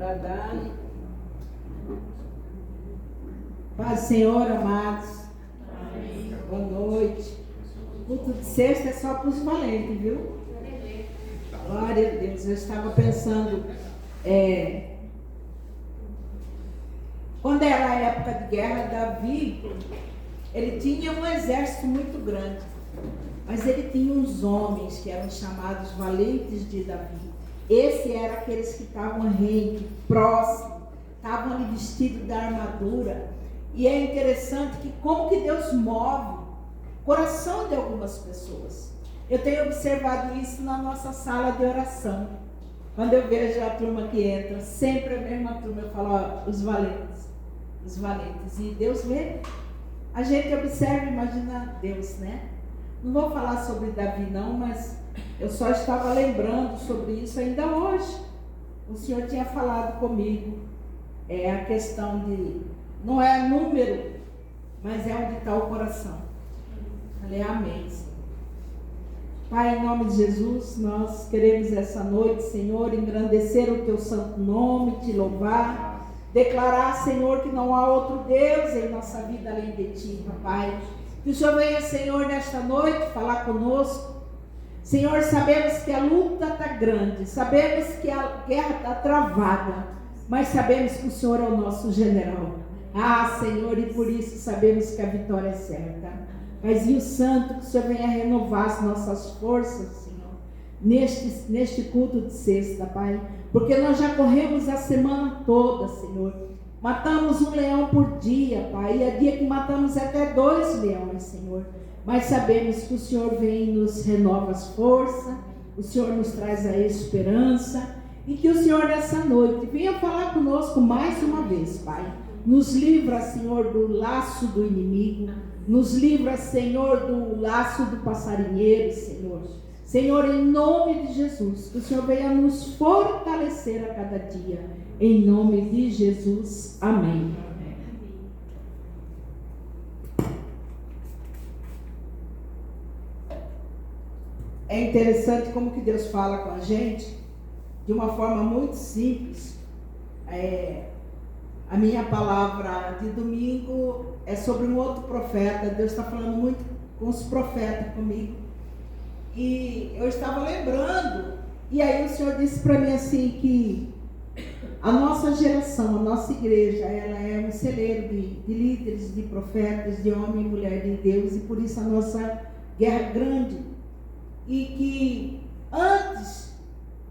para Dani. Paz, Senhor, amados. Amém. Boa noite. O culto de sexta é só para os valentes, viu? Glória a Deus. Eu estava pensando, quando era a época de guerra, Davi, ele tinha um exército muito grande, mas ele tinha uns homens que eram chamados valentes de Davi. Esse eram aqueles que estavam rente, próximos, estavam ali vestidos da armadura. E é interessante que como que Deus move o coração de algumas pessoas. Eu tenho observado isso na nossa sala de oração. Quando eu vejo a turma que entra, sempre a mesma turma, eu falo, ó, os valentes. E Deus vê. A gente observa e imagina Deus, né? Não vou falar sobre Davi não, mas eu só estava lembrando sobre isso ainda hoje. O Senhor tinha falado comigo. É a questão de... Não é número, mas é onde está o coração. Falei, amém, Senhor. Pai, em nome de Jesus, nós queremos essa noite, Senhor, engrandecer o Teu santo nome, Te louvar, declarar, Senhor, que não há outro Deus em nossa vida além de Ti, Pai. Que o Senhor venha, Senhor, nesta noite falar conosco. Senhor, sabemos que a luta está grande, sabemos que a guerra está travada, mas sabemos que o Senhor é o nosso general. Ah, Senhor, e por isso sabemos que a vitória é certa. Paizinho Santo, que o Senhor venha renovar as nossas forças, Senhor, neste culto de sexta, Pai, porque nós já corremos a semana toda, Senhor. Matamos um leão por dia, Pai, e há dia que matamos até 2 leões, Senhor. Mas sabemos que o Senhor vem e nos renova as forças, o Senhor nos traz a esperança, e que o Senhor nessa noite venha falar conosco mais uma vez, Pai. Nos livra, Senhor, do laço do inimigo. Nos livra, Senhor, do laço do passarinheiro, Senhor. Senhor, em nome de Jesus, que o Senhor venha nos fortalecer a cada dia. Em nome de Jesus. Amém. É interessante como que Deus fala com a gente de uma forma muito simples. A minha palavra de domingo é sobre um outro profeta. Deus está falando muito com os profetas comigo. E eu estava lembrando, e aí o Senhor disse para mim assim que a nossa geração, a nossa igreja, ela é um celeiro de líderes, de profetas, de homem e mulher de Deus, e por isso a nossa guerra é grande. E que antes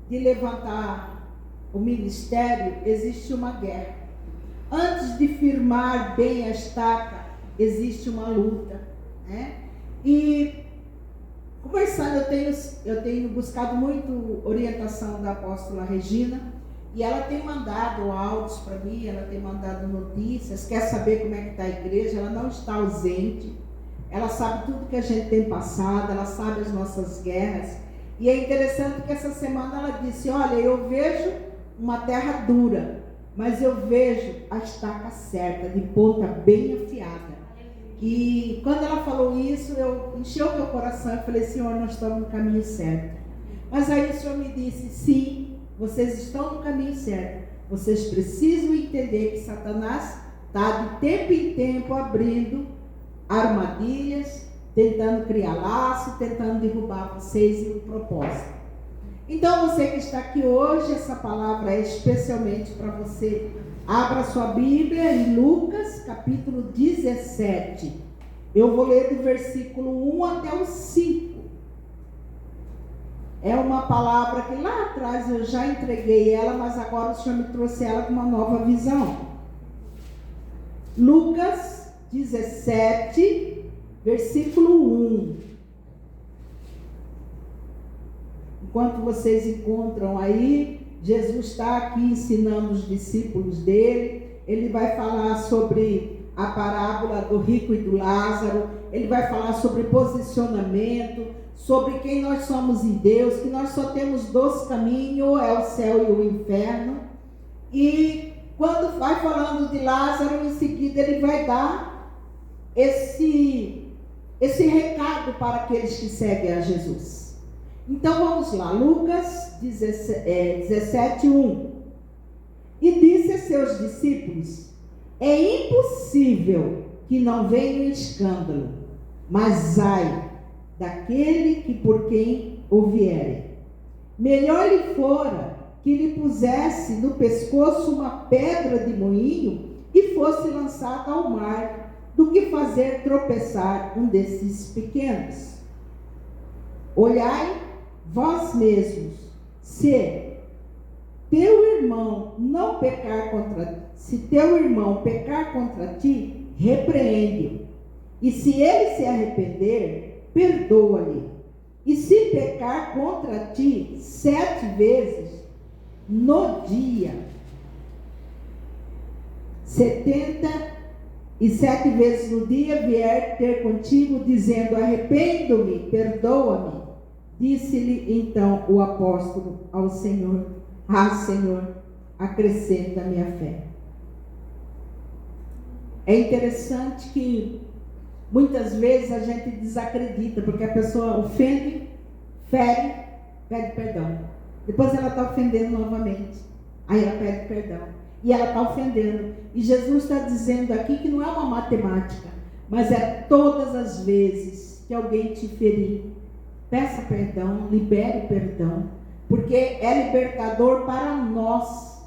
de levantar o ministério, existe uma guerra. Antes de firmar bem a estaca, existe uma luta, né? E conversando, eu tenho buscado muito orientação da apóstola Regina, e ela tem mandado áudios para mim, ela tem mandado notícias, quer saber como é que está a igreja, ela não está ausente, ela sabe tudo que a gente tem passado, ela sabe as nossas guerras, e é interessante que essa semana ela disse, olha, eu vejo uma terra dura, mas eu vejo a estaca certa, de ponta bem afiada. E quando ela falou isso, eu encheu meu coração e falei, Senhor, nós estamos no caminho certo. Mas aí o Senhor me disse, sim, vocês estão no caminho certo. Vocês precisam entender que Satanás está de tempo em tempo abrindo armadilhas, tentando criar laço, tentando derrubar vocês em um propósito. Então você que está aqui hoje, essa palavra é especialmente para você. Abra sua Bíblia em Lucas capítulo 17. Eu vou ler do versículo 1 até o 5. É uma palavra que lá atrás eu já entreguei ela, mas agora o Senhor me trouxe ela com uma nova visão. Lucas 17, versículo 1. Enquanto vocês encontram aí, Jesus está aqui ensinando os discípulos dele. Ele vai falar sobre a parábola do rico e do Lázaro. Ele vai falar sobre posicionamento, sobre quem nós somos em Deus, que nós só temos 2 caminhos, é o céu e o inferno. E quando vai falando de Lázaro, em seguida ele vai dar esse recado para aqueles que seguem a Jesus. Então vamos lá, Lucas 17, 1. e disse a seus discípulos: é impossível que não venha um escândalo, mas ai daquele que por quem o vier. Melhor lhe fora que lhe pusesse no pescoço uma pedra de moinho e fosse lançado ao mar, do que fazer tropeçar um desses pequenos. Olhai vós mesmos, se teu irmão pecar contra ti, repreende-o. E se ele se arrepender, perdoa-lhe. E se pecar contra ti 7 vezes no dia, 77 vezes no dia vier ter contigo, dizendo: arrependo-me, perdoa-me. Disse-lhe então o apóstolo ao Senhor: Senhor, acrescenta-me a fé. É interessante que muitas vezes a gente desacredita, porque a pessoa ofende, fere, pede perdão. Depois ela está ofendendo novamente. Aí ela pede perdão. E ela está ofendendo. E Jesus está dizendo aqui que não é uma matemática, mas é todas as vezes que alguém te ferir, peça perdão, libere perdão, porque é libertador para nós,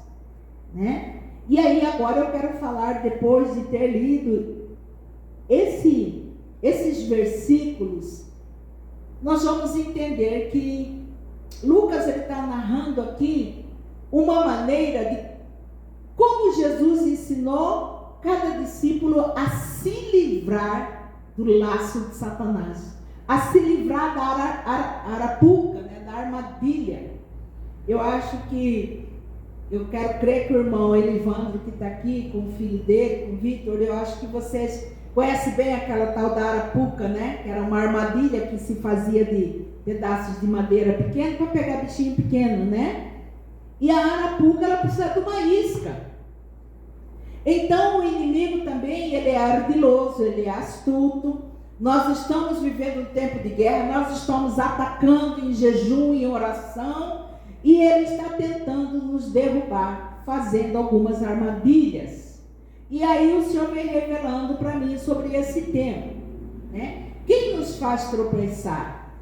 né? E aí agora eu quero falar, depois de ter lido esses versículos, nós vamos entender que Lucas está narrando aqui uma maneira de como Jesus ensinou cada discípulo a se livrar do laço de Satanás, a se livrar da arapuca, né, da armadilha. Eu acho que, eu quero crer que o irmão Elivandro, que está aqui com o filho dele, com o Vitor, eu acho que vocês conhecem bem aquela tal da arapuca, né? Que era uma armadilha que se fazia de pedaços de madeira pequeno para pegar bichinho pequeno, né? E a arapuca, ela precisa de uma isca. Então o inimigo também, ele é ardiloso, ele é astuto. Nós estamos vivendo um tempo de guerra, nós estamos atacando em jejum, em oração, e ele está tentando nos derrubar, fazendo algumas armadilhas. E aí o Senhor vem revelando para mim sobre esse tema, né? Quem nos faz tropeçar?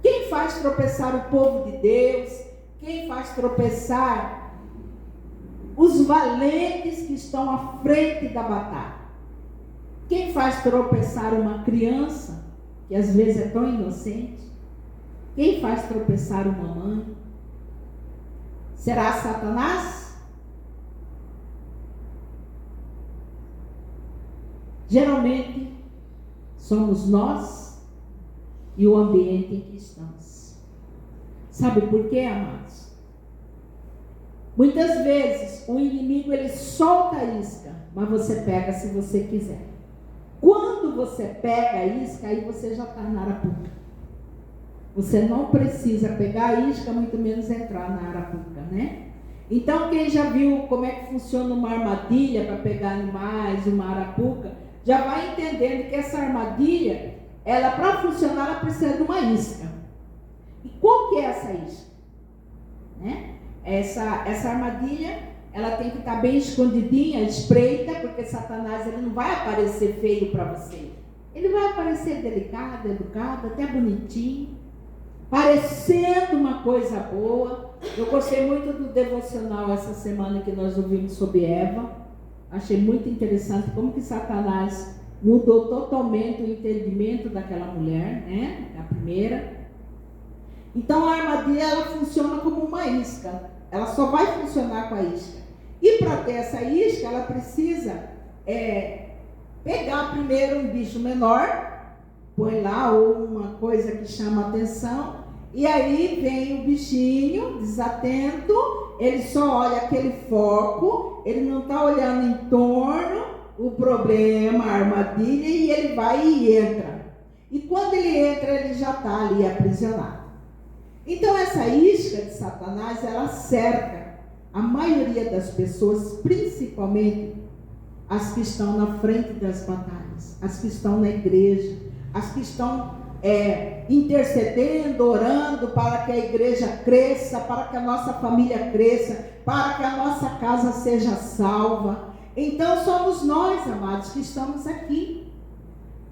Quem faz tropeçar o povo de Deus? Quem faz tropeçar os valentes que estão à frente da batalha? Quem faz tropeçar uma criança, que às vezes é tão inocente? Quem faz tropeçar uma mãe? Será Satanás? Geralmente somos nós e o ambiente em que estamos. Sabe por quê, amados? Muitas vezes o inimigo, ele solta a isca, mas você pega se você quiser. Quando você pega a isca, aí você já está na arapuca. Você não precisa pegar a isca, muito menos entrar na arapuca, né? Então, quem já viu como é que funciona uma armadilha para pegar animais, uma arapuca, já vai entendendo que essa armadilha, ela para funcionar, ela precisa de uma isca. E qual que é essa isca? Né? Essa armadilha, ela tem que estar bem escondidinha, espreita, porque Satanás, ele não vai aparecer feio para você. Ele vai aparecer delicado, educado, até bonitinho, parecendo uma coisa boa. Eu gostei muito do devocional essa semana que nós ouvimos sobre Eva. Achei muito interessante como que Satanás mudou totalmente o entendimento daquela mulher, né? A primeira. Então a armadilha, ela funciona como uma isca. Ela só vai funcionar com a isca. E para ter essa isca, ela precisa pegar primeiro um bicho menor, põe lá, ou uma coisa que chama atenção, e aí vem o bichinho desatento, ele só olha aquele foco, ele não está olhando em torno o problema, a armadilha, e ele vai e entra. E quando ele entra, ele já está ali aprisionado. Então essa isca de Satanás, ela cerca a maioria das pessoas, principalmente as que estão na frente das batalhas, as que estão na igreja, as que estão intercedendo, orando para que a igreja cresça, para que a nossa família cresça, para que a nossa casa seja salva. Então somos nós, amados, que estamos aqui.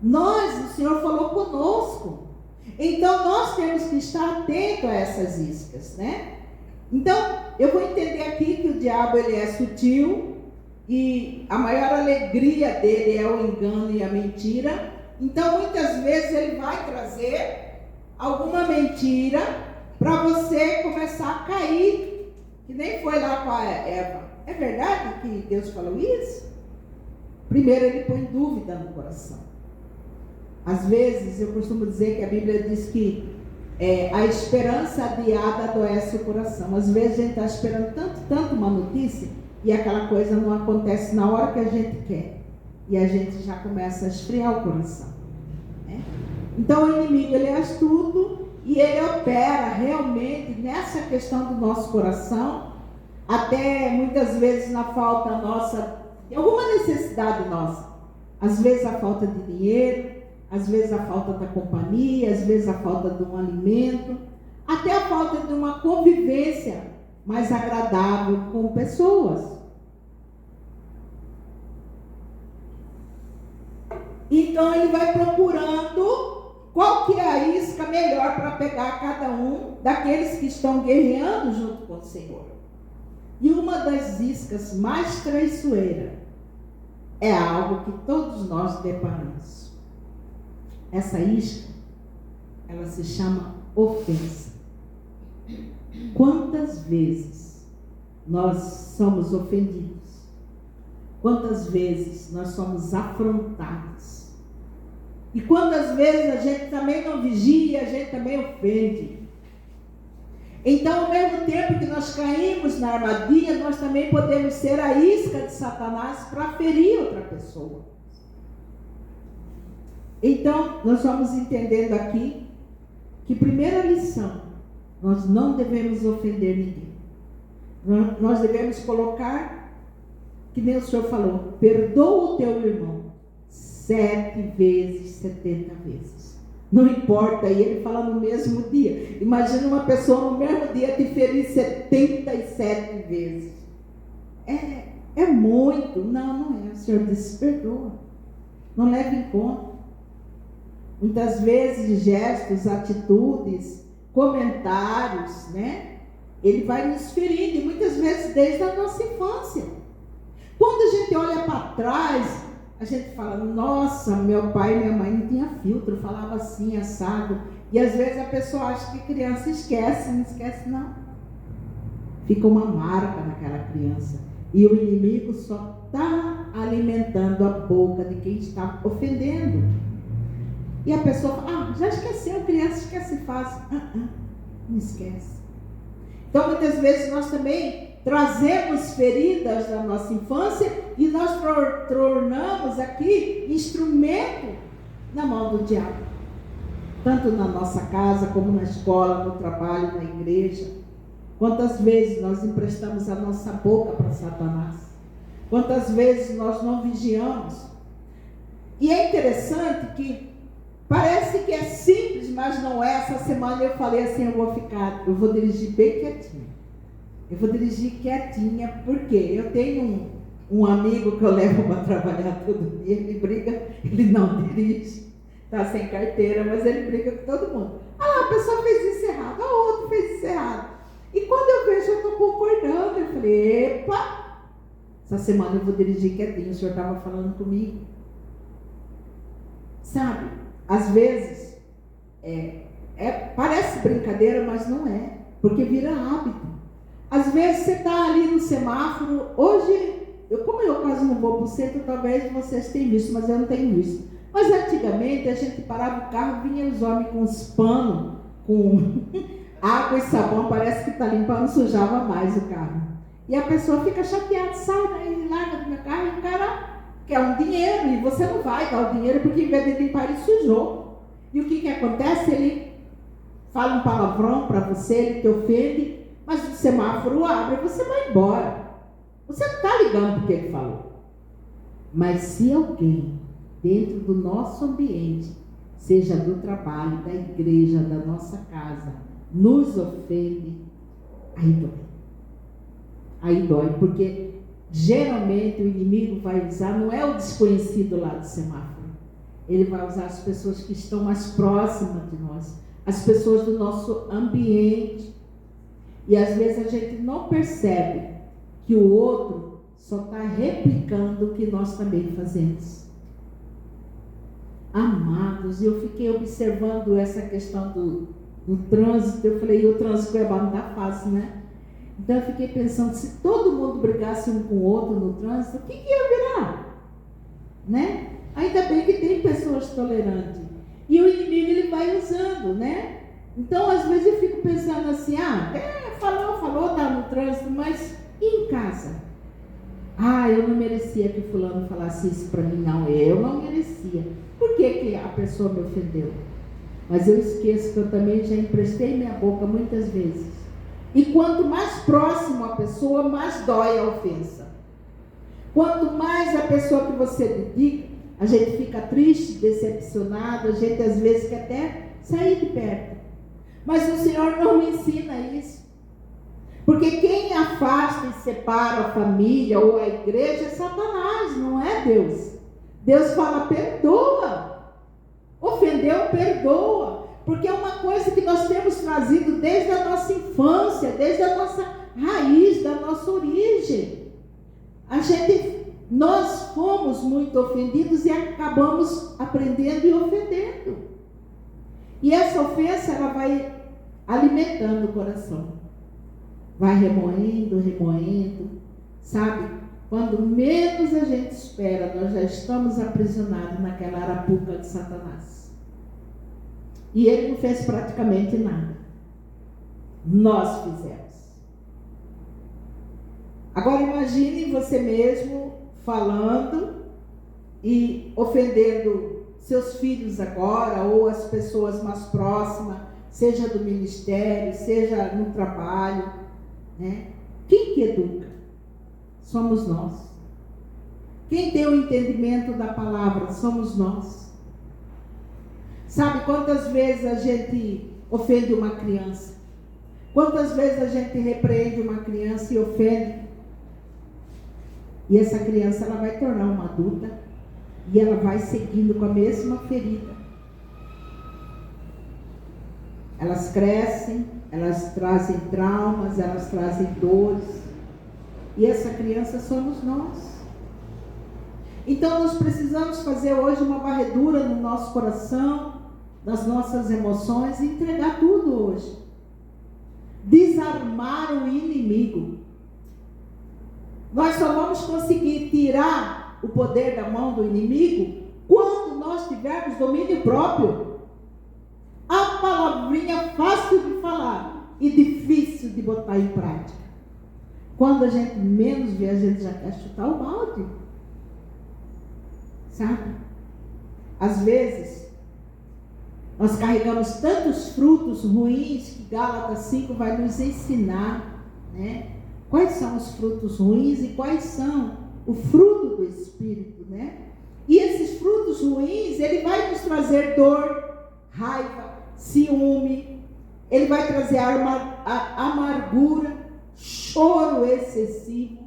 Nós, o Senhor falou conosco. Então nós temos que estar atentos a essas iscas, né? Então eu vou entender aqui que o diabo ele é sutil e a maior alegria dele é o engano e a mentira. Então muitas vezes ele vai trazer alguma mentira para você começar a cair, que nem foi lá com a Eva. É verdade que Deus falou isso? Primeiro ele põe dúvida no coração. Às vezes eu costumo dizer que a Bíblia diz que a esperança adiada adoece o coração. Às vezes a gente está esperando tanto uma notícia e aquela coisa não acontece na hora que a gente quer. E a gente já começa a esfriar o coração, né? Então o inimigo ele é astuto e ele opera realmente nessa questão do nosso coração, até muitas vezes na falta nossa, de alguma necessidade nossa. Às vezes a falta de dinheiro, às vezes a falta da companhia, às vezes a falta de um alimento, até a falta de uma convivência mais agradável com pessoas. Então ele vai procurando qual que é a isca melhor para pegar cada um daqueles que estão guerreando junto com o Senhor. E uma das iscas mais traiçoeiras é algo que todos nós deparamos. Essa isca, ela se chama ofensa. Quantas vezes nós somos ofendidos? Quantas vezes nós somos afrontados? E quantas vezes a gente também não vigia, a gente também ofende? Então, ao mesmo tempo que nós caímos na armadilha, nós também podemos ser a isca de Satanás para ferir outra pessoa. Então, nós vamos entendendo aqui que, primeira lição, nós não devemos ofender ninguém. Nós devemos colocar, que nem o Senhor falou, perdoa o teu irmão 7 vezes, 70 vezes. Não importa, e ele fala no mesmo dia. Imagina uma pessoa no mesmo dia te ferir 77 vezes. É muito. Não é. O Senhor disse, perdoa. Não leve em conta. Muitas vezes gestos, atitudes, comentários, né? Ele vai nos ferindo, e muitas vezes desde a nossa infância. Quando a gente olha para trás, a gente fala, nossa, meu pai e minha mãe não tinha filtro, falava assim, assado. E às vezes a pessoa acha que criança esquece, não esquece não. Fica uma marca naquela criança. E o inimigo só está alimentando a boca de quem está ofendendo. E a pessoa fala, já esqueceu, criança esquece fácil. Não esquece. Então muitas vezes nós também trazemos feridas da nossa infância e nós tornamos aqui instrumento na mão do diabo. Tanto na nossa casa, como na escola, no trabalho, na igreja. Quantas vezes nós emprestamos a nossa boca para Satanás? Quantas vezes nós não vigiamos? E é interessante que parece que é simples, mas não é. Essa semana eu falei assim, eu vou dirigir bem quietinho. Eu vou dirigir quietinha, porque eu tenho um amigo que eu levo para trabalhar todo dia, ele briga, ele não dirige, está sem carteira, mas ele briga com todo mundo. A pessoa fez isso errado, a outra fez isso errado. E quando eu vejo, eu estou concordando. Eu falei, epa, essa semana eu vou dirigir quietinho, o senhor estava falando comigo. Sabe, às vezes, parece brincadeira, mas não é, porque vira hábito. Às vezes você está ali no semáforo, hoje, como eu quase não vou para o centro, talvez vocês tenham visto, mas eu não tenho visto. Mas antigamente a gente parava o carro, vinha os homens com os panos, com água e sabão, parece que está limpando, não sujava mais o carro. E a pessoa fica chateada, sai daí, larga do meu carro, e o cara quer um dinheiro, e você não vai dar o dinheiro, porque em vez de limpar, ele sujou. E o que acontece? Ele fala um palavrão para você, ele te ofende, mas o semáforo abre e você vai embora. Você não está ligando porque ele falou. Mas se alguém, dentro do nosso ambiente, seja do trabalho, da igreja, da nossa casa, nos ofende, aí dói. Aí dói, porque geralmente o inimigo vai usar, não é o desconhecido lá do semáforo, ele vai usar as pessoas que estão mais próximas de nós, as pessoas do nosso ambiente. E às vezes a gente não percebe que o outro só está replicando o que nós também fazemos. Amados, eu fiquei observando essa questão do trânsito. Eu falei, o trânsito é não tá fácil, né? Então eu fiquei pensando, se todo mundo brigasse um com o outro no trânsito, o que ia virar? Né? Ainda bem que tem pessoas tolerantes. E o inimigo ele vai usando, né? Então às vezes eu fico pensando assim, falou, tá no trânsito, mas e em casa? Eu não merecia que fulano falasse isso para mim, não, eu não merecia. Por que a pessoa me ofendeu? Mas eu esqueço que eu também já emprestei minha boca muitas vezes. E quanto mais próximo a pessoa, mais dói a ofensa. Quanto mais a pessoa que você dedica, a gente fica triste, decepcionado, a gente às vezes quer até sair de perto. Mas o Senhor não me ensina isso. Porque quem afasta e separa a família ou a igreja é Satanás, não é Deus. Deus fala, perdoa. Ofendeu, perdoa. Porque é uma coisa que nós temos trazido desde a nossa infância, desde a nossa raiz, da nossa origem. Nós fomos muito ofendidos e acabamos aprendendo e ofendendo. E essa ofensa, ela vai alimentando o coração. Vai remoendo, sabe? Quando menos a gente espera, nós já estamos aprisionados naquela arapuca de Satanás. E ele não fez praticamente nada. Nós fizemos. Agora imagine você mesmo falando e ofendendo seus filhos agora, ou as pessoas mais próximas, seja do ministério, seja no trabalho. Né? Quem que educa? Somos nós. Quem tem o entendimento da palavra? Somos nós. Sabe quantas vezes a gente ofende uma criança? Quantas vezes a gente repreende uma criança e ofende? E essa criança, ela vai tornar uma adulta e ela vai seguindo com a mesma ferida. Elas crescem, elas trazem traumas, elas trazem dores. E essa criança somos nós. Então nós precisamos fazer hoje uma varredura no nosso coração, nas nossas emoções, e entregar tudo hoje. Desarmar o inimigo. Nós só vamos conseguir tirar o poder da mão do inimigo quando nós tivermos domínio próprio. A palavrinha fácil de falar e difícil de botar em prática. Quando a gente menos vê, a gente já quer chutar o balde. Sabe? Às vezes, nós carregamos tantos frutos ruins que Gálatas 5 vai nos ensinar, né? Quais são os frutos ruins e quais são o fruto do Espírito, né? E esses frutos ruins, ele vai nos trazer dor, raiva, ciúme, ele vai trazer amargura, choro excessivo.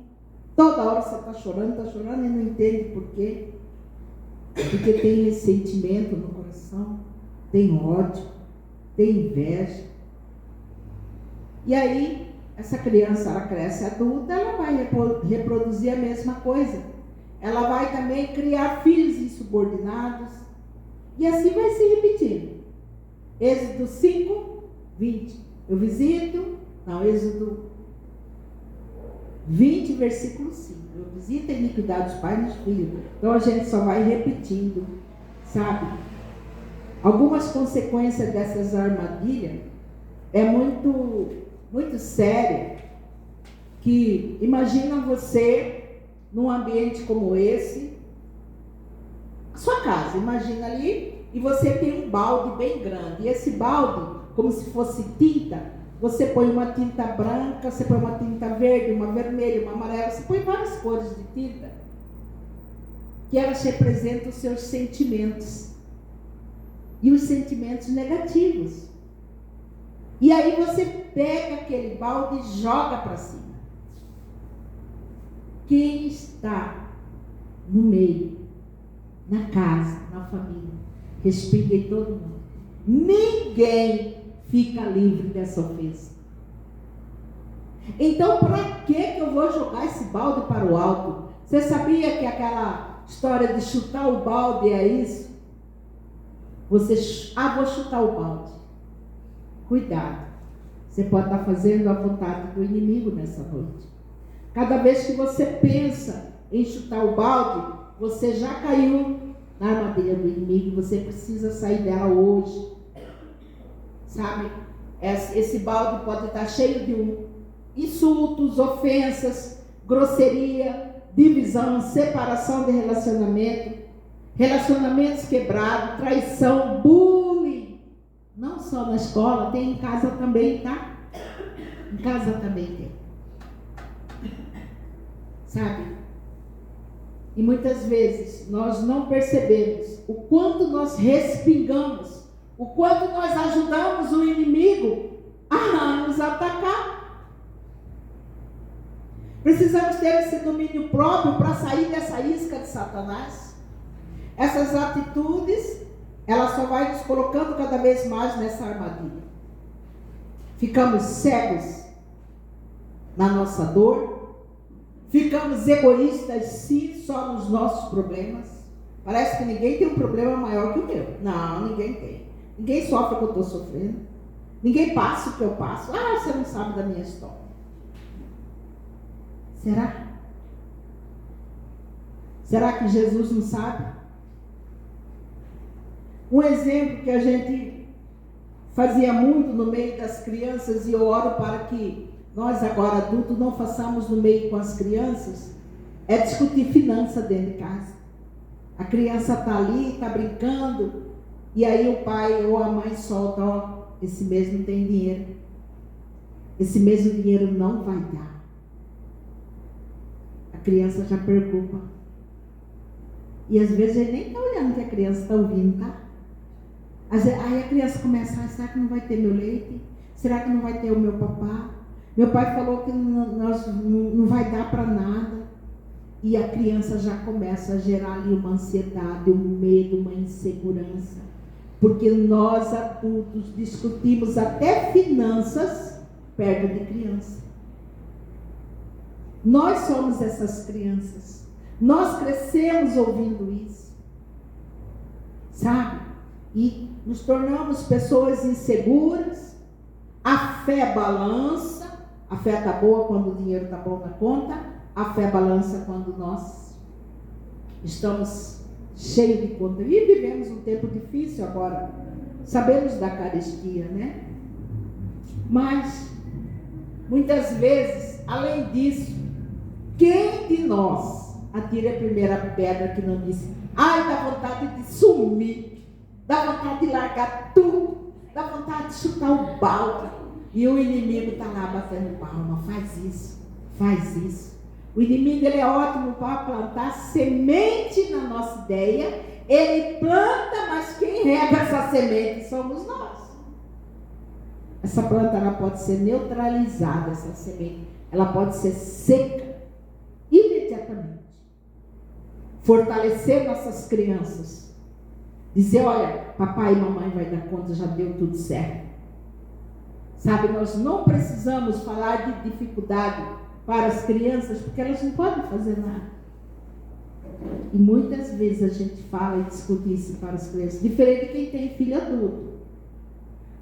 Toda hora você está chorando e não entende por quê. Porque tem ressentimento no coração, tem ódio, tem inveja. E aí, essa criança, ela cresce adulta, ela vai reproduzir a mesma coisa. Ela vai também criar filhos insubordinados. E assim vai se repetindo. Êxodo 5, 20. Êxodo 20, versículo 5. Eu visito a iniquidade dos pais e dos filhos. Então a gente só vai repetindo, sabe? Algumas consequências dessas armadilhas é muito séria. Que imagina você num ambiente como esse, a sua casa, imagina ali. E você tem um balde bem grande. E esse balde, como se fosse tinta, você põe uma tinta branca, você põe uma tinta verde, uma vermelha, uma amarela, você põe várias cores de tinta, que elas representam os seus sentimentos. e os sentimentos negativos. E aí você pega aquele balde e joga para cima. Quem está no meio, na casa, na família, respingue todo mundo. Ninguém fica livre dessa ofensa. Então, para que eu vou jogar esse balde para o alto? Você sabia que aquela história de chutar o balde é isso? Vou chutar o balde. Cuidado. Você pode estar fazendo a vontade do inimigo nessa noite. Cada vez que você pensa em chutar o balde, você já caiu na armadilha do inimigo. Você precisa sair dela hoje. Sabe? Esse balde pode estar cheio de insultos, ofensas, grosseria, divisão, separação de relacionamento, relacionamentos quebrados, traição, bullying. Não só na escola, tem em casa também, tá? Em casa também tem. Sabe? E muitas vezes nós não percebemos o quanto nós respingamos, o quanto nós ajudamos o inimigo a nos atacar. Precisamos ter esse domínio próprio para sair dessa isca de Satanás. Essas atitudes, ela só vai nos colocando cada vez mais nessa armadilha. Ficamos cegos na nossa dor. Ficamos egoístas, sim, só nos nossos problemas. Parece que ninguém tem um problema maior que o meu. Não, ninguém tem. Ninguém sofre o que eu estou sofrendo. Ninguém passa o que eu passo. Ah, você não sabe da minha história. Será? Será que Jesus não sabe? Um exemplo que a gente fazia muito no meio das crianças, e eu oro para que nós agora adultos não façamos no meio com as crianças, é discutir finança dentro de casa. A criança está ali, está brincando, e aí o pai ou a mãe solta, ó, esse mês não tem dinheiro. Esse mês o dinheiro não vai dar. A criança já preocupa. E às vezes ele nem está olhando que a criança está ouvindo, tá? Aí a criança começa, será que não vai ter meu leite? Será que não vai ter o meu papá? Meu pai falou que não vai dar para nada. E a criança já começa a gerar ali uma ansiedade, um medo, uma insegurança. Porque nós adultos discutimos até finanças perto de criança. Nós somos essas crianças. Nós crescemos ouvindo isso. Sabe? E nos tornamos pessoas inseguras. A fé balança. A fé está boa quando o dinheiro está bom na conta. A fé balança quando nós estamos cheios de conta. E vivemos um tempo difícil agora. Sabemos da carestia, né? Mas, muitas vezes, além disso, quem de nós atira a primeira pedra que não disse, ai, dá vontade de sumir, dá vontade de largar tudo, dá vontade de chutar o balde, e o inimigo está lá batendo palma, faz isso, faz isso. O inimigo, ele é ótimo para plantar semente na nossa ideia, ele planta, mas quem rega essa semente somos nós. Essa planta, ela pode ser neutralizada, essa semente, ela pode ser seca imediatamente. Fortalecer nossas crianças. Dizer, olha, papai e mamãe vai dar conta, já deu tudo certo. Sabe, nós não precisamos falar de dificuldade para as crianças, porque elas não podem fazer nada. E muitas vezes a gente fala e discute isso para as crianças, diferente de quem tem filho adulto.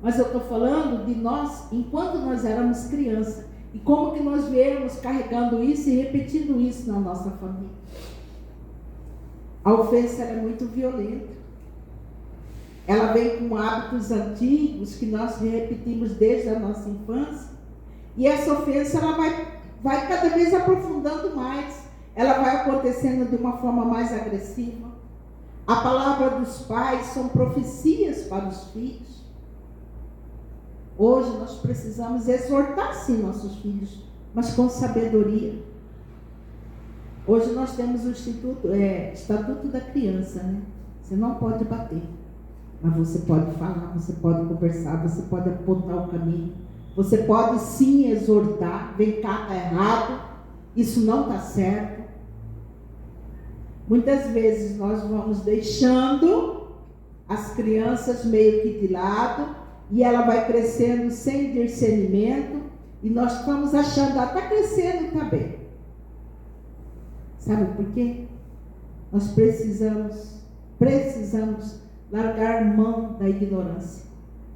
Mas eu estou falando de nós, enquanto nós éramos crianças, e como que nós viemos carregando isso e repetindo isso na nossa família. A ofensa é muito violenta. Ela vem com hábitos antigos que nós repetimos desde a nossa infância. E essa ofensa, ela vai cada vez aprofundando mais. Ela vai acontecendo de uma forma mais agressiva. A palavra dos pais são profecias para os filhos. Hoje nós precisamos exortar sim nossos filhos, mas com sabedoria. Hoje nós temos o Estatuto da Criança, né? Você não pode bater. Mas você pode falar, você pode conversar, você pode apontar o caminho. Você pode sim exortar, vem cá, está errado, isso não está certo. Muitas vezes nós vamos deixando as crianças meio que de lado, e ela vai crescendo sem discernimento, e nós estamos achando, ela está crescendo, está bem. Sabe por quê? Nós precisamos largar mão da ignorância.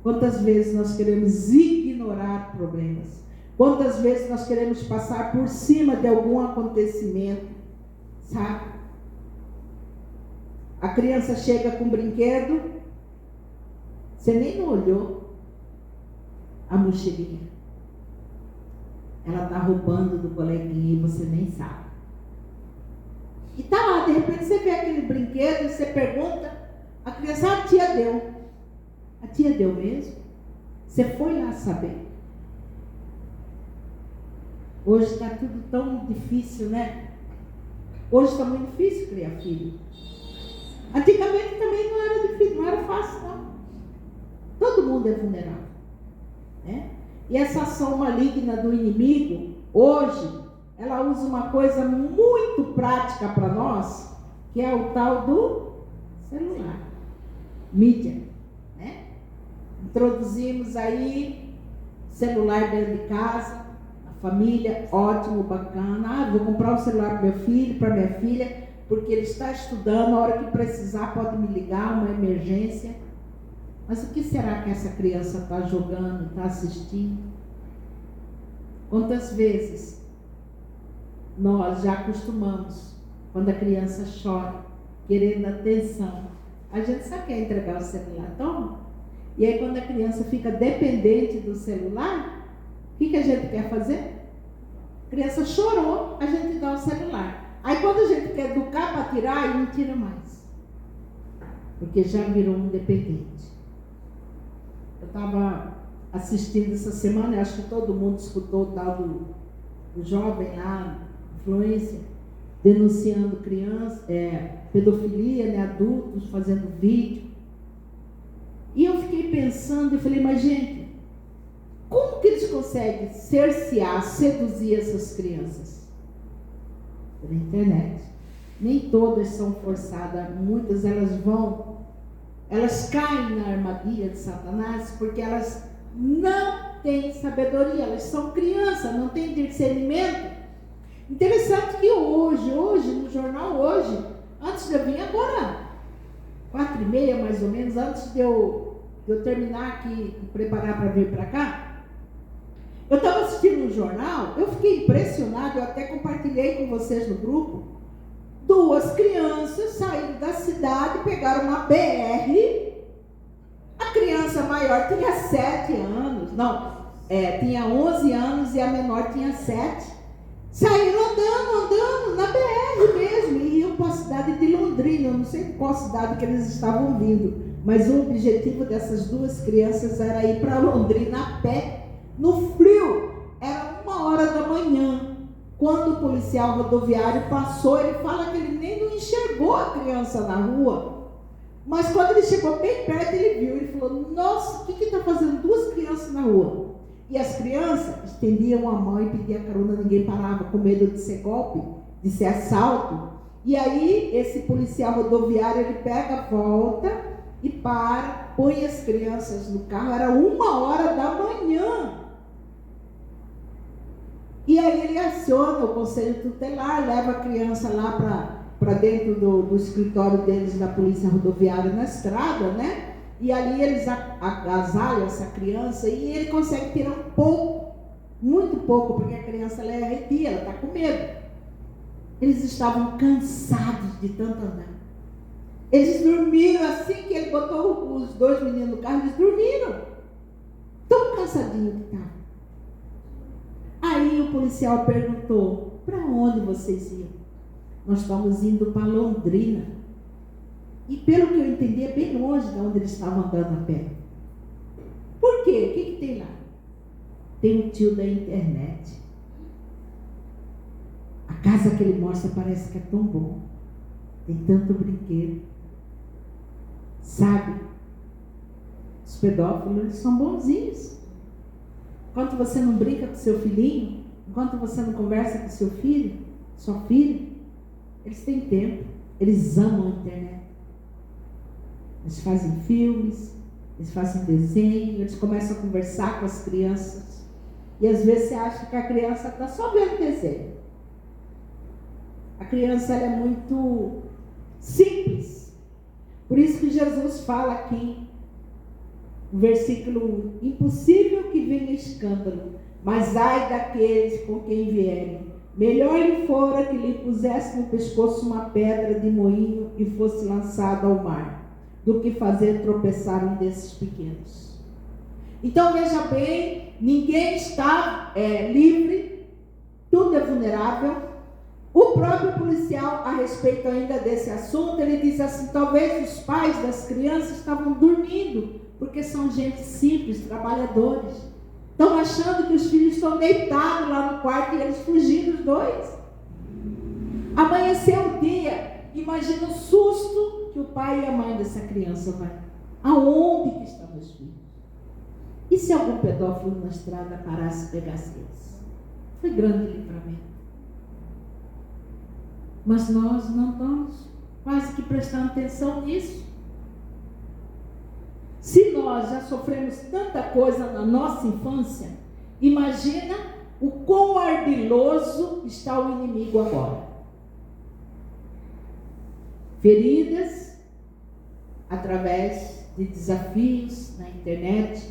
Quantas vezes nós queremos ignorar problemas? Quantas vezes nós queremos passar por cima de algum acontecimento? Sabe? A criança chega com um brinquedo, você nem olhou a mochilinha. Ela está roubando do coleguinha e você nem sabe. E está lá, de repente você vê aquele brinquedo e você pergunta, a criança, a tia deu. A tia deu mesmo? Você foi lá saber. Hoje está tudo tão difícil, né? Hoje está muito difícil criar filho. Antigamente também não era difícil, não era fácil, não. Todo mundo é vulnerável, né? E essa ação maligna do inimigo, hoje, ela usa uma coisa muito prática para nós, que é o tal do celular, mídia, né? Introduzimos aí celular dentro de casa, a família, ótimo, bacana. Vou comprar um celular para meu filho, para minha filha, porque ele está estudando, a hora que precisar pode me ligar, uma emergência. Mas o que será que essa criança está jogando, está assistindo? Quantas vezes nós já acostumamos, quando a criança chora, querendo atenção, a gente só quer entregar o celular, toma. E aí quando a criança fica dependente do celular, o que a gente quer fazer? A criança chorou, a gente dá o celular. Aí quando a gente quer educar para tirar, aí não tira mais. Porque já virou um dependente. Eu estava assistindo essa semana, acho que todo mundo escutou o tal do jovem lá, influência, denunciando criança, pedofilia, né, adultos fazendo vídeo. E eu fiquei pensando, eu falei, mas gente, como que eles conseguem cercear, seduzir essas crianças? Pela internet. Nem todas são forçadas, muitas elas caem na armadilha de Satanás porque elas não têm sabedoria, elas são crianças, não têm discernimento. Interessante que hoje, no jornal hoje, antes de eu vir agora, 4h30 mais ou menos, antes de eu terminar aqui e preparar para vir para cá, eu estava assistindo um jornal, eu fiquei impressionado, eu até compartilhei com vocês no grupo. 2 crianças saíram da cidade, pegaram uma BR, a criança maior tinha 7 anos, tinha 11 anos e a menor tinha 7. Saíram andando na BR mesmo, e iam para a cidade de Londrina, eu não sei qual cidade que eles estavam vindo, mas o objetivo dessas 2 crianças era ir para Londrina a pé, no frio, era 1h da manhã. Quando o policial rodoviário passou, ele fala que ele nem não enxergou a criança na rua. Mas quando ele chegou bem perto, ele viu. Ele falou, nossa, o que está fazendo 2 crianças na rua? E as crianças estendiam a mão e pediam carona, ninguém parava, com medo de ser golpe, de ser assalto. E aí, esse policial rodoviário, ele pega, volta e põe as crianças no carro. Era 1h da manhã. E aí ele aciona o conselho tutelar, leva a criança lá para dentro do escritório deles da polícia rodoviária na estrada, né? E ali eles agasalham essa criança e ele consegue tirar um pouco, muito pouco, porque a criança ela é arredia, ela está com medo. Eles estavam cansados de tanto andar. Eles dormiram assim que ele botou os 2 meninos no carro, eles dormiram. Tão cansadinho que estavam. Aí o policial perguntou, para onde vocês iam? Nós estamos indo para Londrina. E pelo que eu entendi, é bem longe de onde eles estavam andando a pé. Por quê? O que tem lá? Tem um tio da internet. A casa que ele mostra parece que é tão bom. Tem tanto brinquedo. Sabe? Os pedófilos, eles são bonzinhos. Enquanto você não brinca com seu filhinho, enquanto você não conversa com seu filho, sua filha, eles têm tempo, eles amam a internet. Eles fazem filmes, eles fazem desenho, eles começam a conversar com as crianças. E às vezes você acha que a criança está só vendo desenho. A criança, ela é muito simples. Por isso que Jesus fala aqui, no versículo: impossível que venha escândalo, mas ai daqueles com quem vierem. Melhor lhe fora que lhe pusesse no pescoço uma pedra de moinho e fosse lançado ao mar, do que fazer tropeçar um desses pequenos. Então veja bem, ninguém está livre, tudo é vulnerável. O próprio policial, a respeito ainda desse assunto, ele diz assim: talvez os pais das crianças estavam dormindo, porque são gente simples, trabalhadores. Estão achando que os filhos estão deitados lá no quarto e eles fugiram os dois. Amanheceu o dia, imagina o susto que o pai e a mãe dessa criança vai. Aonde que estão meus filhos? E se algum pedófilo na estrada parasse e pegasse eles? Foi grande livramento. Mas nós não estamos quase que prestando atenção nisso. Se nós já sofremos tanta coisa na nossa infância, imagina o quão ardiloso está o inimigo agora. Feridas através de desafios na internet.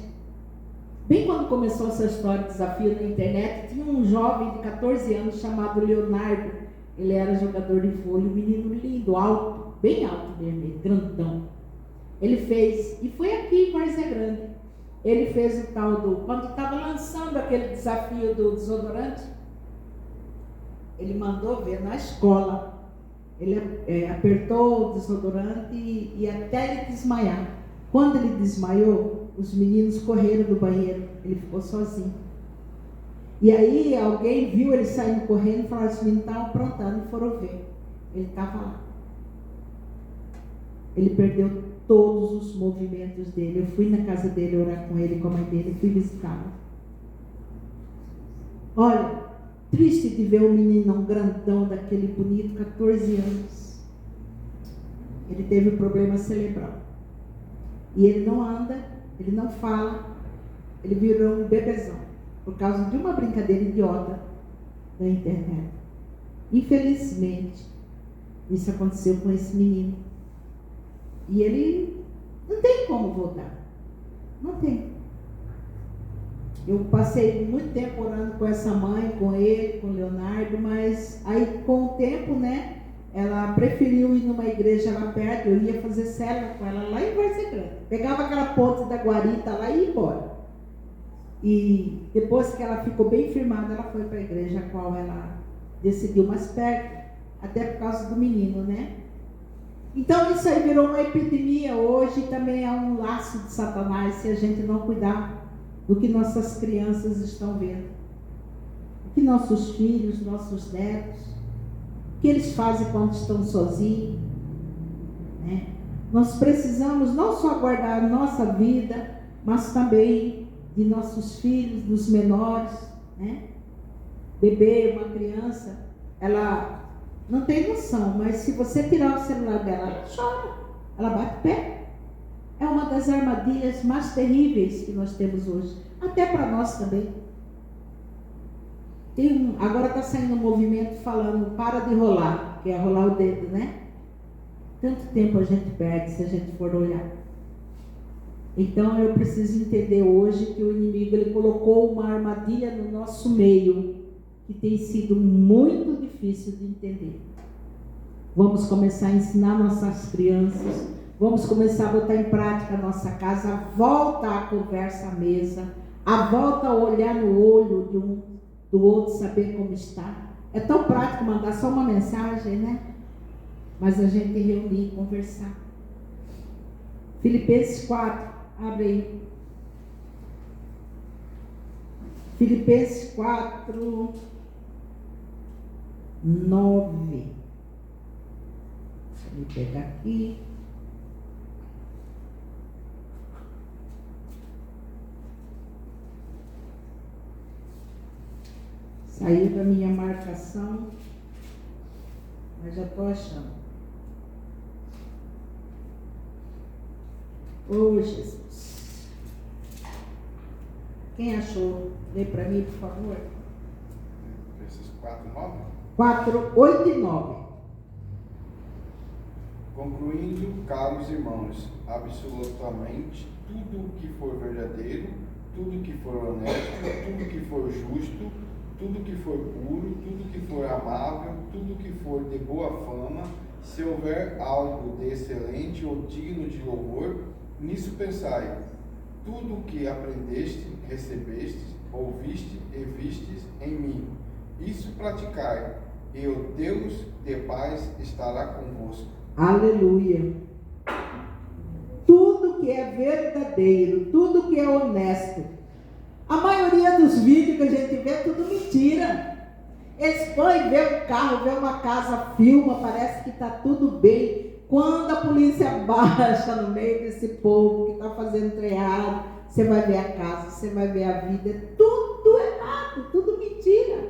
Bem quando começou essa história de desafio na internet, tinha um jovem de 14 anos chamado Leonardo. Ele era jogador de vôlei, um menino lindo, alto, bem alto mesmo, grandão. Ele fez, e foi aqui em Várzea Grande, ele fez o tal do, quando estava lançando aquele desafio do desodorante, ele mandou ver na escola. Ele apertou o desodorante e até ele desmaiar. Quando ele desmaiou, os meninos correram do banheiro, ele ficou sozinho. E aí alguém viu ele saindo correndo e falou: os meninos estavam aprontando, e foram ver. Ele estava lá. Ele perdeu todos os movimentos dele. Eu fui na casa dele orar com ele, com a mãe dele, fui visitá-lo. Olha, triste de ver um meninão grandão daquele bonito, 14 anos. Ele teve um problema cerebral. E ele não anda, ele não fala, ele virou um bebezão, por causa de uma brincadeira idiota da internet. Infelizmente, isso aconteceu com esse menino. E ele não tem como voltar. Não tem. Eu passei muito tempo orando com essa mãe, com ele, com o Leonardo, mas aí com o tempo, né, ela preferiu ir numa igreja lá perto. Eu ia fazer célula com ela lá em Várzea Grande. Pegava aquela ponte da guarita lá e ia embora. E depois que ela ficou bem firmada, ela foi para a igreja a qual ela decidiu mais perto, até por causa do menino, né? Então isso aí virou uma epidemia hoje, também é um laço de Satanás se a gente não cuidar do que nossas crianças estão vendo, o que nossos filhos, nossos netos, o que eles fazem quando estão sozinhos, né? Nós precisamos não só guardar a nossa vida, mas também de nossos filhos, dos menores, né? Bebê, uma criança, ela não tem noção, mas se você tirar o celular dela, ela chora, ela bate pé. É uma das armadilhas mais terríveis que nós temos hoje, até para nós também. Agora está saindo um movimento falando: para de rolar, que é rolar o dedo, né? Tanto tempo a gente perde se a gente for olhar. Então eu preciso entender hoje que o inimigo ele colocou uma armadilha no nosso meio, que tem sido muito difícil de entender. Vamos começar a ensinar nossas crianças, vamos começar a botar em prática a nossa casa, a volta à conversa à mesa, a volta a olhar no olho de um do outro, saber como está. É tão prático mandar só uma mensagem, né? Mas a gente reunir e conversar. Filipenses 4, abre aí. Filipenses 4, 9. Deixa eu pegar aqui. Saiu da minha marcação, mas já estou achando. Oh, Jesus. Quem achou? Lê para mim, por favor. Esses 4:9? 4, 8 e 9. Concluindo, caros irmãos, absolutamente tudo que for verdadeiro, tudo que for honesto, tudo que for justo, tudo que for puro, tudo que for amável, tudo que for de boa fama, se houver algo de excelente ou digno de louvor, nisso pensai. Tudo o que aprendeste, recebeste, ouviste e vistes em mim, isso praticai, e o Deus de paz estará convosco. Aleluia. Tudo que é verdadeiro, tudo que é honesto. A maioria dos vídeos que a gente vê é tudo mentira. Eles põem, vê um carro, vê uma casa, filma, parece que está tudo bem. Quando a polícia baixa no meio desse povo que está fazendo errado, você vai ver a casa, você vai ver a vida, é tudo errado, tudo mentira.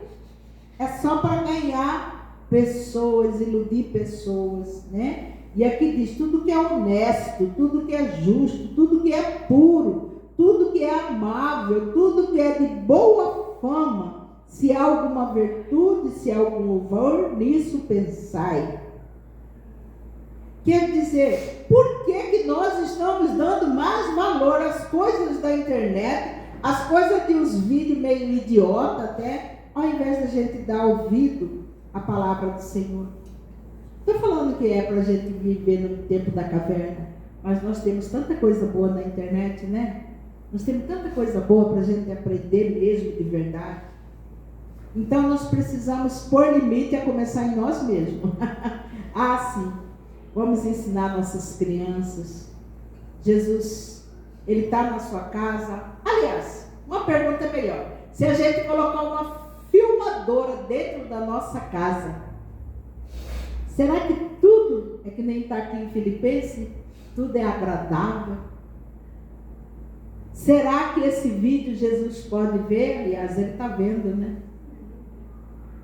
É só para ganhar pessoas, iludir pessoas, né? E aqui diz, tudo que é honesto, tudo que é justo, tudo que é puro, tudo que é amável, tudo que é de boa fama, se há alguma virtude, se há algum louvor, nisso pensai. Quer dizer, por que nós estamos dando mais valor às coisas da internet, às coisas de uns vídeos meio idiota até, ao invés da gente dar ouvido à palavra do Senhor? Estou falando que é para a gente viver no tempo da caverna, mas nós temos tanta coisa boa na internet, né? Nós temos tanta coisa boa para a gente aprender mesmo de verdade. Então nós precisamos pôr limite a começar em nós mesmos. Sim. Vamos ensinar nossas crianças. Jesus, Ele está na sua casa. Aliás, uma pergunta melhor. Se a gente colocar uma filmadora dentro da nossa casa, será que tudo é que nem está aqui em Filipenses? Tudo é agradável? Será que esse vídeo Jesus pode ver? Aliás, Ele está vendo, né?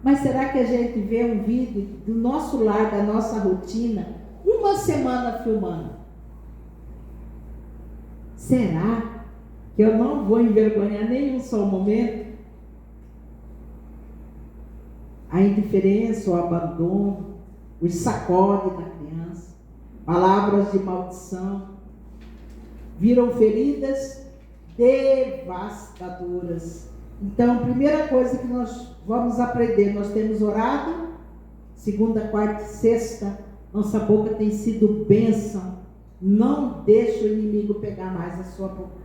Mas será que a gente vê um vídeo do nosso lar, da nossa rotina, uma semana filmando? Será que eu não vou envergonhar nenhum só momento? A indiferença, o abandono, o sacode da criança, palavras de maldição, viram feridas devastadoras. Então, primeira coisa que nós vamos aprender, nós temos orado, segunda, quarta e sexta, nossa boca tem sido bênção. Não deixe o inimigo pegar mais a sua boca.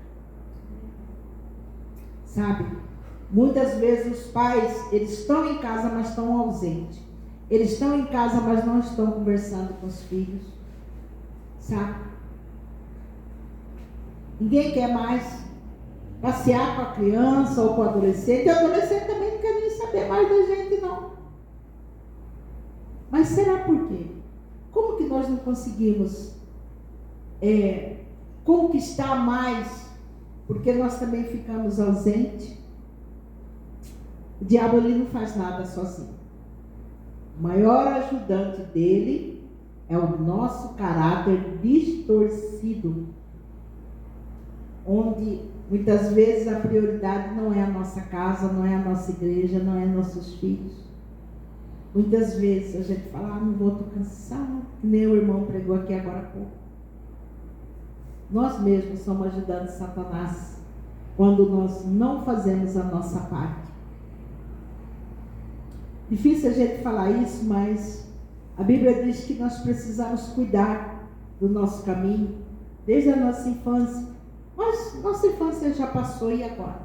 Sabe? Muitas vezes os pais, eles estão em casa, mas estão ausentes. Eles estão em casa, mas não estão conversando com os filhos. Sabe? Ninguém quer mais passear com a criança ou com o adolescente. O adolescente também não quer nem saber mais da gente, não. Mas será por quê? Como que nós não conseguimos conquistar mais? Porque nós também ficamos ausentes. O diabo, ele não faz nada sozinho. O maior ajudante dele é o nosso caráter distorcido, onde muitas vezes a prioridade não é a nossa casa, não é a nossa igreja, não é nossos filhos. Muitas vezes a gente fala, não vou, estou cansado, nem o irmão pregou aqui agora há pouco. Nós mesmos somos ajudando Satanás quando nós não fazemos a nossa parte. Difícil a gente falar isso, mas a Bíblia diz que nós precisamos cuidar do nosso caminho desde a nossa infância. Mas nossa infância já passou, e agora?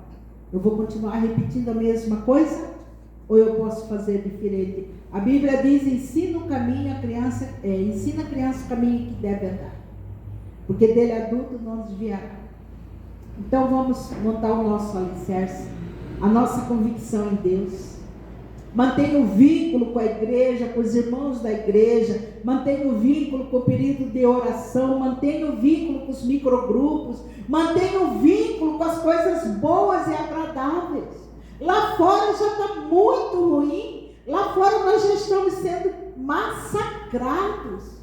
Eu vou continuar repetindo a mesma coisa? Ou eu posso fazer diferente? A Bíblia diz, ensina a criança o caminho que deve andar, porque dele adulto não desviará. Então vamos montar o nosso alicerce, a nossa convicção em Deus. Mantenha o vínculo com a igreja, com os irmãos da igreja, mantenha o vínculo com o período de oração, mantenha o vínculo com os microgrupos, mantenha o vínculo com as coisas boas e agradáveis. Lá fora já está muito ruim. Lá fora nós já estamos sendo massacrados.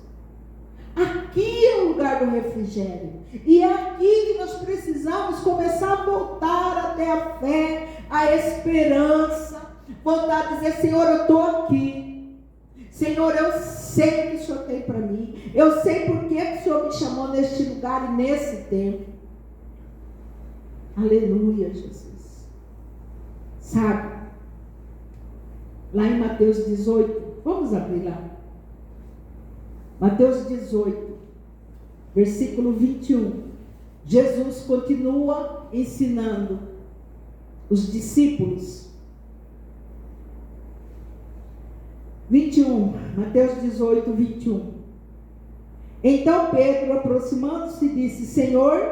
Aqui é o lugar do refrigério. E é aqui que nós precisamos começar a voltar até a fé, a esperança. Voltar a dizer: Senhor, eu estou aqui. Senhor, eu sei o que o Senhor tem para mim. Eu sei por que o Senhor me chamou neste lugar e nesse tempo. Aleluia, Jesus. Sabe? Lá em Mateus 18. Vamos abrir lá. Mateus 18, versículo 21. Jesus continua ensinando os discípulos. 21, Mateus 18, 21. Então Pedro, aproximando-se, disse: Senhor,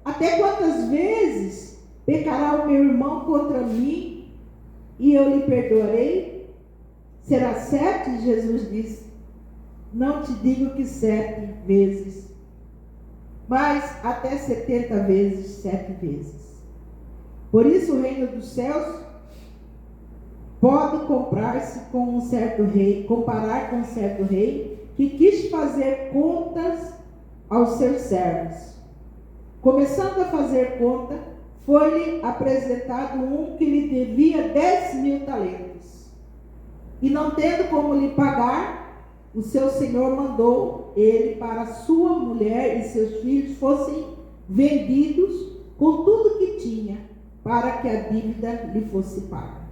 até quantas vezes pecará o meu irmão contra mim e eu lhe perdoarei? Será 7? Jesus disse: não te digo que 7 vezes, mas até 70 vezes, 7 vezes. Por isso o reino dos céus pode comparar-se com um certo rei que quis fazer contas aos seus servos. Começando a fazer conta, foi-lhe apresentado um que lhe devia 10.000 talentos. E não tendo como lhe pagar, o seu senhor mandou ele para sua mulher e seus filhos fossem vendidos com tudo que tinha, para que a dívida lhe fosse paga.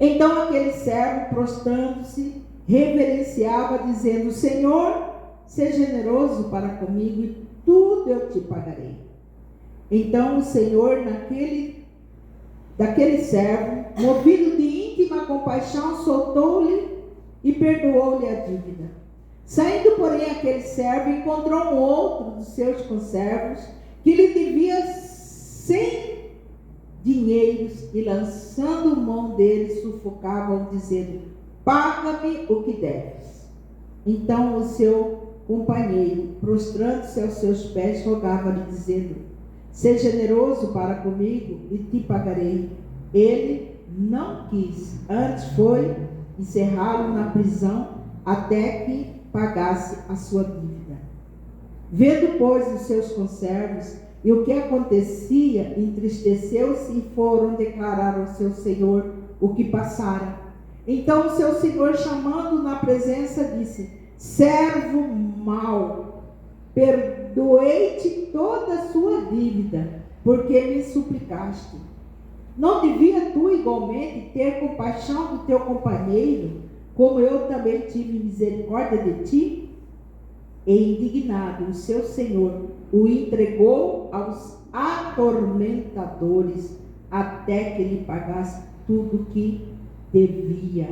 Então aquele servo, prostrando-se, reverenciava, dizendo: Senhor, seja generoso para comigo e tudo eu te pagarei. Então o Senhor daquele servo, movido de íntima compaixão, soltou-lhe e perdoou-lhe a dívida. Saindo, porém, aquele servo encontrou um outro dos seus conservos que lhe devia 100 dinheiros e, lançando mão dele, sufocava-o, dizendo: paga-me o que deves. Então o seu companheiro, prostrando-se aos seus pés, rogava-lhe, dizendo: seja generoso para comigo e te pagarei. Ele não quis, antes foi encerrá-lo na prisão até que pagasse a sua dívida. Vendo, pois, os seus conservos e o que acontecia, entristeceu-se e foram declarar ao seu senhor o que passara. Então o seu senhor, chamando-o na presença, disse: servo mau, perdoei-te toda a sua dívida, porque me suplicaste. Não devia tu igualmente ter compaixão do teu companheiro, como eu também tive misericórdia de ti? E indignado, o seu senhor o entregou aos atormentadores, até que lhe pagasse tudo que devia.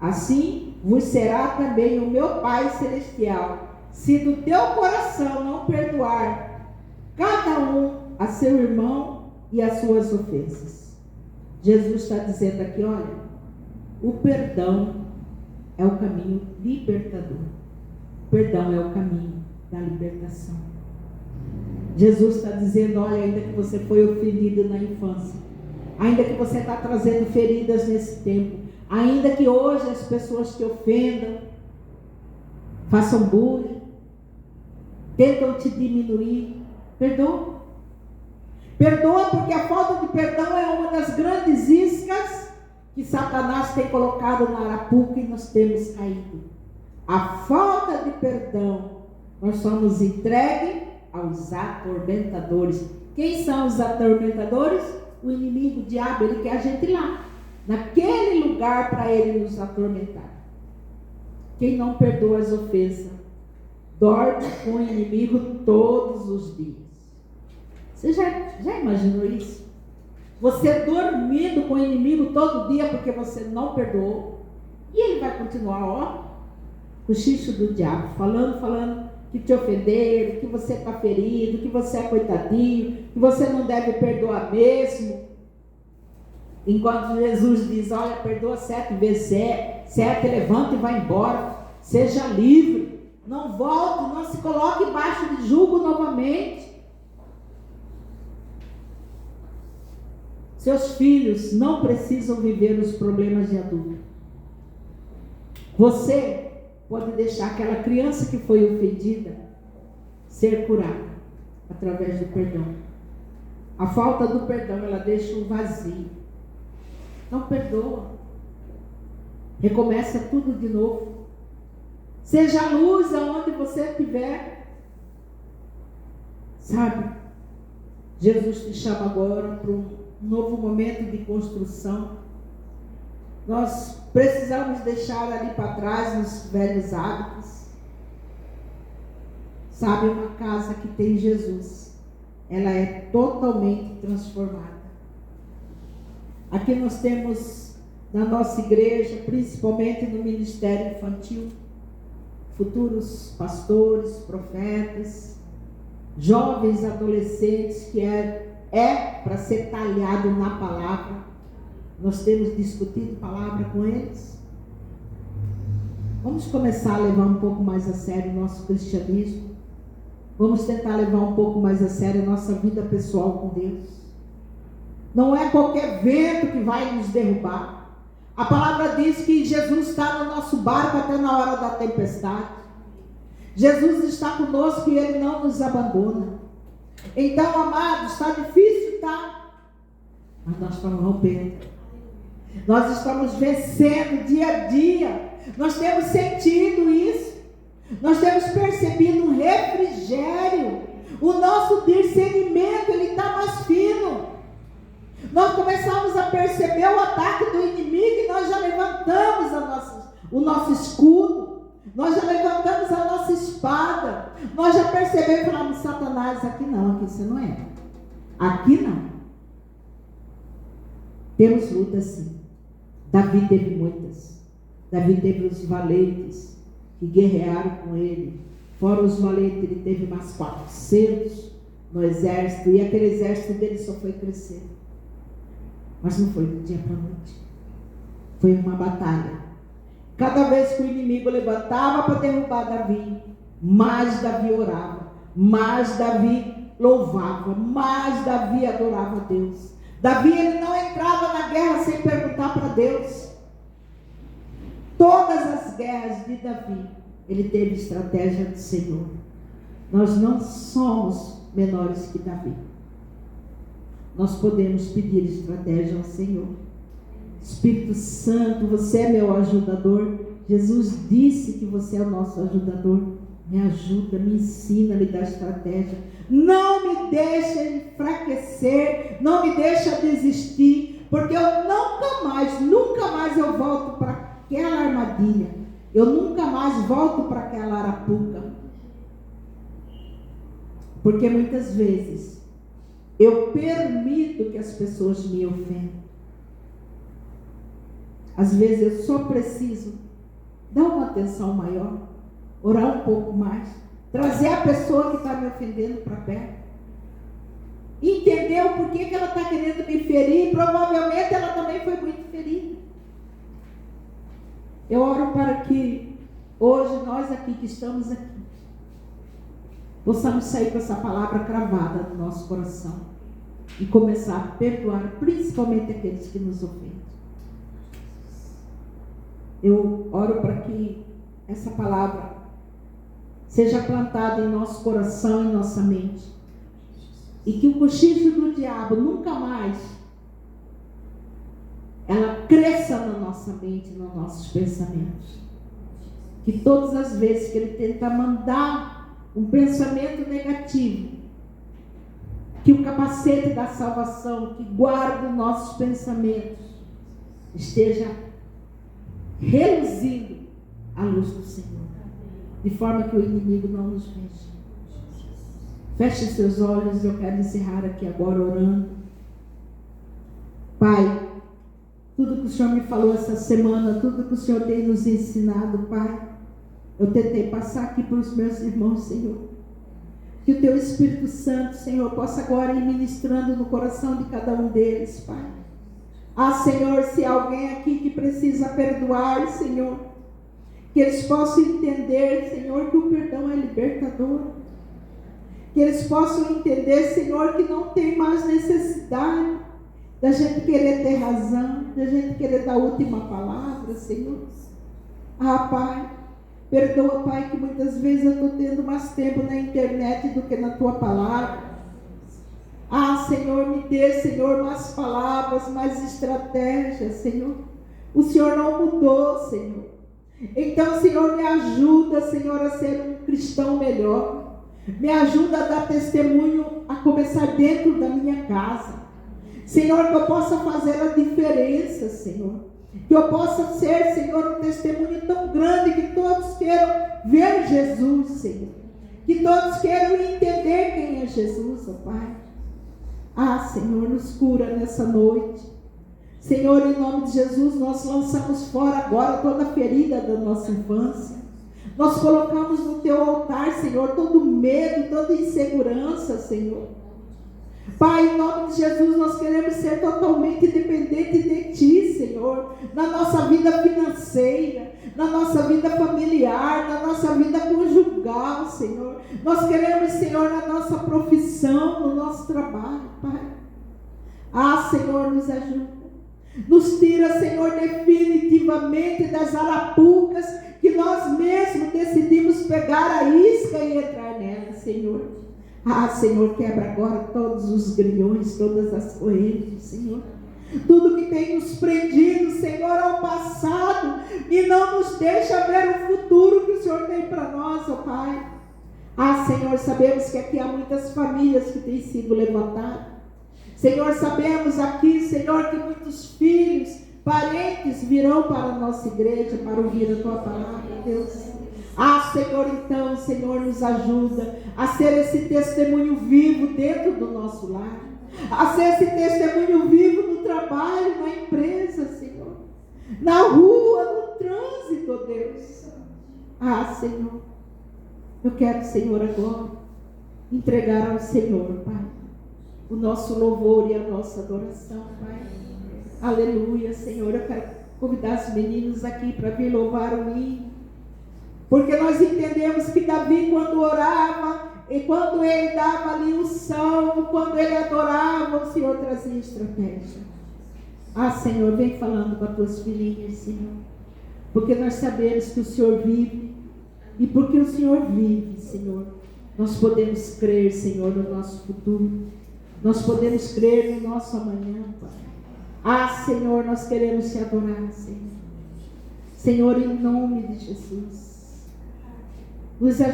Assim vos será também o meu Pai Celestial, se do teu coração não perdoar cada um a seu irmão e as suas ofensas. Jesus está dizendo aqui: olha, o perdão é o caminho libertador. O perdão é o caminho da libertação. Jesus está dizendo: olha, ainda que você foi ofendido na infância, ainda que você está trazendo feridas nesse tempo, ainda que hoje as pessoas te ofendam, façam bullying, tentam te diminuir, perdoa. Perdoa, porque a falta de perdão é uma das grandes iscas que Satanás tem colocado na arapuca e nós temos caído. A falta de perdão, nós somos entregues aos atormentadores. Quem são os atormentadores? O inimigo, o diabo. Ele quer a gente lá, naquele lugar, para ele nos atormentar. Quem não perdoa as ofensas dorme com o inimigo todos os dias. Você já imaginou isso? Você dormindo com o inimigo todo dia porque você não perdoou, e ele vai continuar, ó, o xixo do diabo, falando que te ofenderam, que você está ferido, que você é coitadinho, que você não deve perdoar mesmo. Enquanto Jesus diz: olha, perdoa 7 vezes 7, levanta e vai embora, seja livre, não volte, não se coloque embaixo de jugo novamente. Seus filhos não precisam viver os problemas de adulto. Você pode deixar aquela criança que foi ofendida ser curada através do perdão. A falta do perdão, ela deixa um vazio. Então perdoa. Recomeça tudo de novo. Seja a luz aonde você estiver. Sabe? Jesus te chama agora para um novo momento de construção. Nós precisamos deixar ali para trás os velhos hábitos. Sabe, uma casa que tem Jesus, ela é totalmente transformada. Aqui nós temos na nossa igreja, principalmente no ministério infantil, futuros pastores, profetas, jovens, adolescentes que é para ser talhado na palavra. Nós temos discutido palavra com eles. Vamos começar a levar um pouco mais a sério o nosso cristianismo. Vamos tentar levar um pouco mais a sério a nossa vida pessoal com Deus. Não é qualquer vento que vai nos derrubar. A palavra diz que Jesus está no nosso barco até na hora da tempestade. Jesus está conosco e Ele não nos abandona. Então, amados, está difícil, tá? Mas nós estamos rompendo. Nós estamos vencendo dia a dia. Nós temos sentido isso. Nós temos percebido um refrigério. O nosso discernimento, ele está mais fino. Nós começamos a perceber o ataque do inimigo e nós já levantamos o nosso escudo. Nós já levantamos a nossa espada. Nós já percebemos e falamos: Satanás, aqui não, aqui você não é. Aqui não. Temos lutas sim. Davi teve muitas. Davi teve os valentes que guerrearam com ele. Fora os valentes, ele teve mais 400 no exército. E aquele exército dele só foi crescendo. Mas não foi do dia para a noite. Foi uma batalha. Cada vez que o inimigo levantava para derrubar Davi, mais Davi orava, mais Davi louvava, mais Davi adorava a Deus. Davi, ele não entrava na guerra sem perguntar para Deus. Todas as guerras de Davi, ele teve estratégia do Senhor. Nós não somos menores que Davi. Nós podemos pedir estratégia ao Senhor. Espírito Santo, você é meu ajudador. Jesus disse que você é o nosso ajudador. Me ajuda, me ensina, me dá estratégia. Não me deixa enfraquecer, não me deixa desistir, porque eu nunca mais eu volto para aquela armadilha. Eu nunca mais volto para aquela arapuca. Porque muitas vezes eu permito que as pessoas me ofendam. Às vezes eu só preciso dar uma atenção maior, orar um pouco mais, trazer a pessoa que está me ofendendo para perto, entender o porquê que ela está querendo me ferir. Provavelmente ela também foi muito ferida. Eu oro para que hoje nós aqui que estamos aqui possamos sair com essa palavra cravada no nosso coração e começar a perdoar, principalmente aqueles que nos ofendem. Eu oro para que essa palavra seja plantada em nosso coração e nossa mente, e que o cochicho do diabo nunca mais ela cresça na nossa mente, nos nossos pensamentos. Que todas as vezes que ele tenta mandar um pensamento negativo, que o capacete da salvação que guarda os nossos pensamentos esteja reluzindo a luz do Senhor, de forma que o inimigo não nos veja. Feche seus olhos. Eu quero encerrar aqui agora orando. Pai, tudo que o Senhor me falou essa semana, tudo que o Senhor tem nos ensinado, Pai, eu tentei passar aqui para os meus irmãos, Senhor. Que o Teu Espírito Santo, Senhor, possa agora ir ministrando no coração de cada um deles, Pai. Senhor, se há alguém aqui que precisa perdoar, Senhor, que eles possam entender, Senhor, que o perdão é libertador. Que eles possam entender, Senhor, que não tem mais necessidade da gente querer ter razão, da gente querer dar a última palavra, Senhor. Ah, Pai, perdoa, Pai, que muitas vezes eu estou tendo mais tempo na internet do que na Tua palavra. Ah, Senhor, me dê, Senhor, mais palavras, mais estratégias, Senhor. O Senhor não mudou, Senhor. Então, Senhor, me ajuda, Senhor, a ser um cristão melhor. Me ajuda a dar testemunho, a começar dentro da minha casa. Senhor, que eu possa fazer a diferença, Senhor. Que eu possa ser, Senhor, um testemunho tão grande que todos queiram ver Jesus, Senhor. Que todos queiram entender quem é Jesus, ó Pai. Ah, Senhor, nos cura nessa noite. Senhor, em nome de Jesus, nós lançamos fora agora toda a ferida da nossa infância. Nós colocamos no Teu altar, Senhor, todo medo, toda insegurança, Senhor. Pai, em nome de Jesus, nós queremos ser totalmente dependentes de Ti, Senhor, na nossa vida financeira, na nossa vida familiar, na nossa vida conjugal, Senhor. Nós queremos, Senhor, na nossa profissão, no nosso trabalho, Pai. Ah, Senhor, nos ajuda. Nos tira, Senhor, definitivamente das arapucas que nós mesmos decidimos pegar a isca e entrar nela, Senhor. Ah, Senhor, quebra agora todos os grilhões, todas as correntes, Senhor. Tudo que tem nos prendido, Senhor, ao passado e não nos deixa ver o futuro que o Senhor tem para nós, ó Pai. Ah, Senhor, sabemos que aqui há muitas famílias que têm sido levantadas. Senhor, sabemos aqui, Senhor, que muitos filhos, parentes virão para a nossa igreja para ouvir a Tua palavra, Deus. Ah, Senhor, então, Senhor, nos ajuda a ser esse testemunho vivo dentro do nosso lar, a ser esse testemunho vivo no trabalho, na empresa, Senhor, na rua, no trânsito, Deus. Ah, Senhor, eu quero, Senhor, agora entregar ao Senhor, Pai, o nosso louvor e a nossa adoração, Pai. Aleluia, Senhor. Eu quero convidar os meninos aqui para vir louvar o hino. Porque nós entendemos que Davi, quando orava, e quando ele dava ali o salmo, quando ele adorava, o Senhor trazia estratégia. Ah, Senhor, vem falando com as tuas filhinhas, Senhor. Porque nós sabemos que o Senhor vive. E porque o Senhor vive, Senhor, nós podemos crer, Senhor, no nosso futuro. Nós podemos crer no nosso amanhã, Pai. Ah, Senhor, nós queremos Te adorar, Senhor. Senhor, em nome de Jesus. Nos ajude.